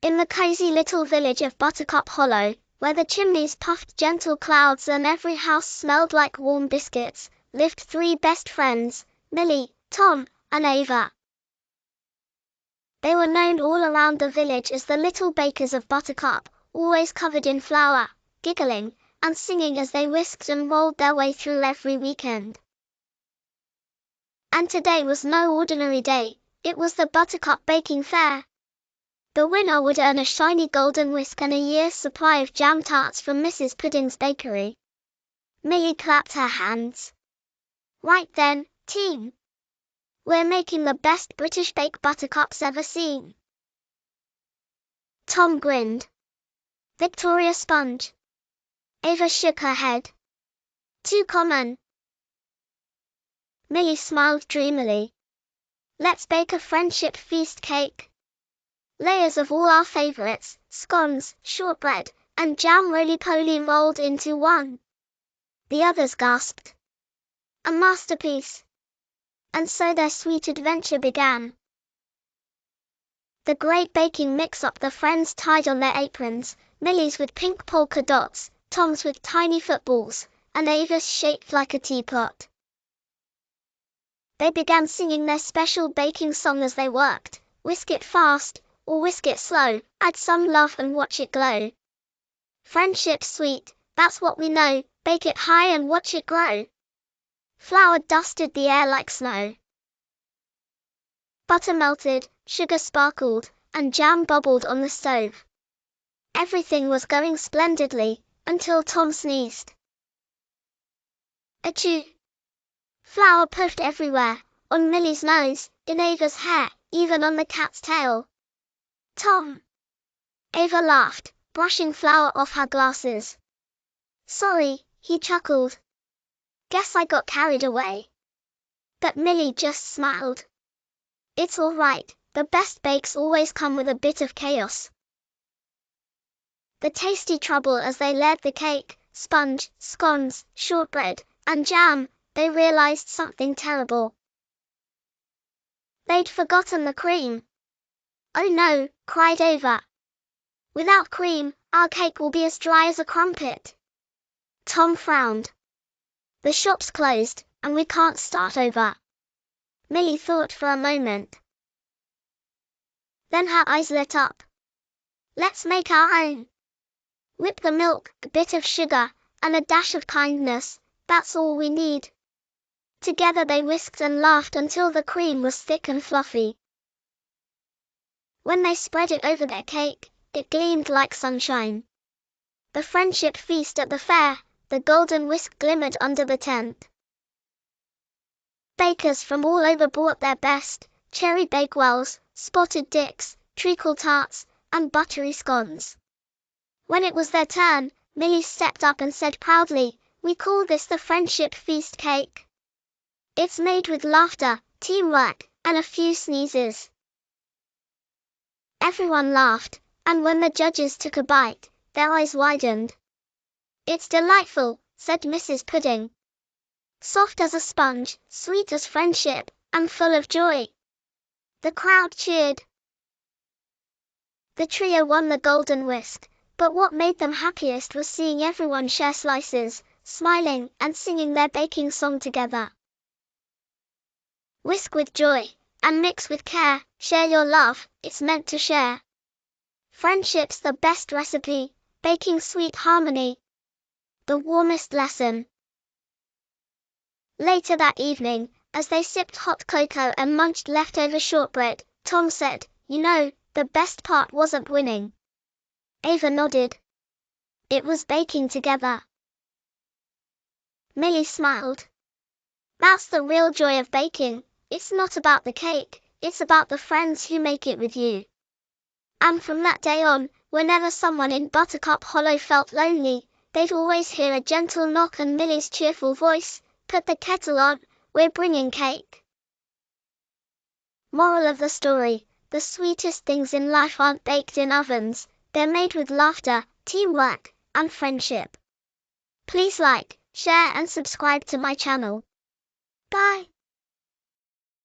In the cozy little village of Buttercup Hollow, where the chimneys puffed gentle clouds and every house smelled like warm biscuits, lived three best friends, Millie, Tom, and Ava. They were known all around the village as the little bakers of Buttercup, always covered in flour, giggling, and singing as they whisked and rolled their way through every weekend. And today was no ordinary day, it was the Buttercup Baking Fair. The winner would earn a shiny golden whisk and a year's supply of jam tarts from Mrs. Pudding's bakery. Millie clapped her hands. Right then, team. We're making the best British bake buttercups ever seen. Tom grinned. Victoria Sponge. Ava shook her head. Too common. Millie smiled dreamily. Let's bake a friendship feast cake. Layers of all our favorites, scones, shortbread, and jam roly-poly rolled into one. The others gasped. A masterpiece. And so their sweet adventure began. The great baking mix-up the friends tied on their aprons, Millie's with pink polka dots, Tom's with tiny footballs, and Ava's shaped like a teapot. They began singing their special baking song as they worked, whisk it fast, or whisk it slow, add some love and watch it glow. Friendship's sweet, that's what we know, bake it high and watch it grow. Flour dusted the air like snow. Butter melted, sugar sparkled, and jam bubbled on the stove. Everything was going splendidly, until Tom sneezed. Achoo! Flour puffed everywhere, on Millie's nose, in Ava's hair, even on the cat's tail. Tom! Ava laughed, brushing flour off her glasses. Sorry, he chuckled. Guess I got carried away. But Millie just smiled. It's all right, the best bakes always come with a bit of chaos. The tasty trouble as they layered the cake, sponge, scones, shortbread, and jam, they realized something terrible. They'd forgotten the cream. Oh no, cried Ava. Without cream, our cake will be as dry as a crumpet. Tom frowned. The shop's closed, and we can't start over. Millie thought for a moment. Then her eyes lit up. Let's make our own. Whip the milk, a bit of sugar, and a dash of kindness, that's all we need. Together they whisked and laughed until the cream was thick and fluffy. When they spread it over their cake, it gleamed like sunshine. The friendship feast at the fair, the golden whisk glimmered under the tent. Bakers from all over brought their best, cherry bakewells, spotted dicks, treacle tarts, and buttery scones. When it was their turn, Millie stepped up and said proudly, we call this the friendship feast cake. It's made with laughter, teamwork, and a few sneezes. Everyone laughed, and when the judges took a bite, their eyes widened. It's delightful, said Mrs. Pudding. Soft as a sponge, sweet as friendship, and full of joy. The crowd cheered. The trio won the golden whisk, but what made them happiest was seeing everyone share slices, smiling, and singing their baking song together. Whisk with joy, and mix with care, share your love, it's meant to share. Friendship's the best recipe, baking sweet harmony. The warmest lesson. Later that evening, as they sipped hot cocoa and munched leftover shortbread, Tom said, you know, the best part wasn't winning. Ava nodded. It was baking together. Millie smiled. That's the real joy of baking. It's not about the cake, it's about the friends who make it with you. And from that day on, whenever someone in Buttercup Hollow felt lonely, they'd always hear a gentle knock and Millie's cheerful voice, put the kettle on, we're bringing cake. Moral of the story, the sweetest things in life aren't baked in ovens, they're made with laughter, teamwork, and friendship. Please like, share and subscribe to my channel. Bye.